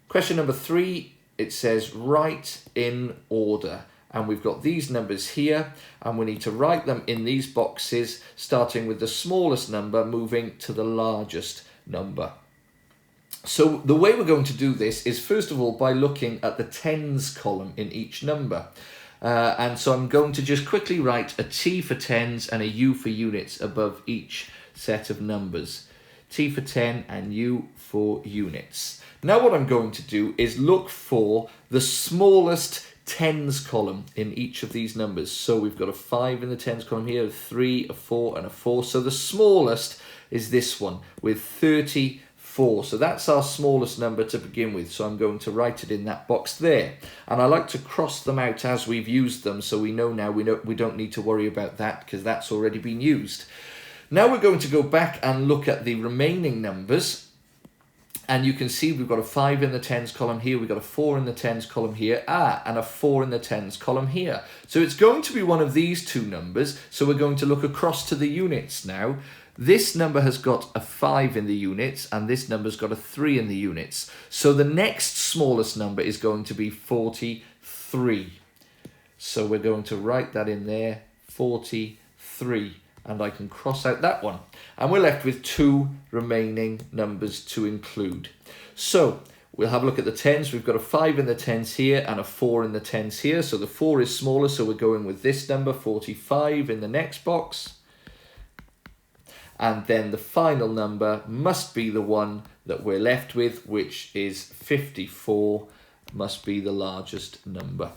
Question number 3, it says write in order. And we've got these numbers here, and we need to write them in these boxes, starting with the smallest number, moving to the largest number. So the way we're going to do this is, first of all, by looking at the tens column in each number. And so I'm going to just quickly write a T for tens and a U for units above each set of numbers. T for 10 and U for units. Now what I'm going to do is look for the smallest tens column in each of these numbers. So we've got a 5 in the tens column here, a 3, a 4 and a 4. So the smallest is this one with 34. So that's our smallest number to begin with. So I'm going to write it in that box there. And I like to cross them out as we've used them, so we know now we don't need to worry about that because that's already been used. Now we're going to go back and look at the remaining numbers. And you can see we've got a 5 in the tens column here, we've got a 4 in the tens column here, and a 4 in the tens column here. So it's going to be one of these two numbers, so we're going to look across to the units now. This number has got a 5 in the units, and this number's got a 3 in the units. So the next smallest number is going to be 43. So we're going to write that in there, 43. And I can cross out that one. And we're left with 2 remaining numbers to include. So we'll have a look at the tens. We've got a 5 in the tens here and a 4 in the tens here. So the 4 is smaller, so we're going with this number, 45, in the next box. And then the final number must be the one that we're left with, which is 54, must be the largest number.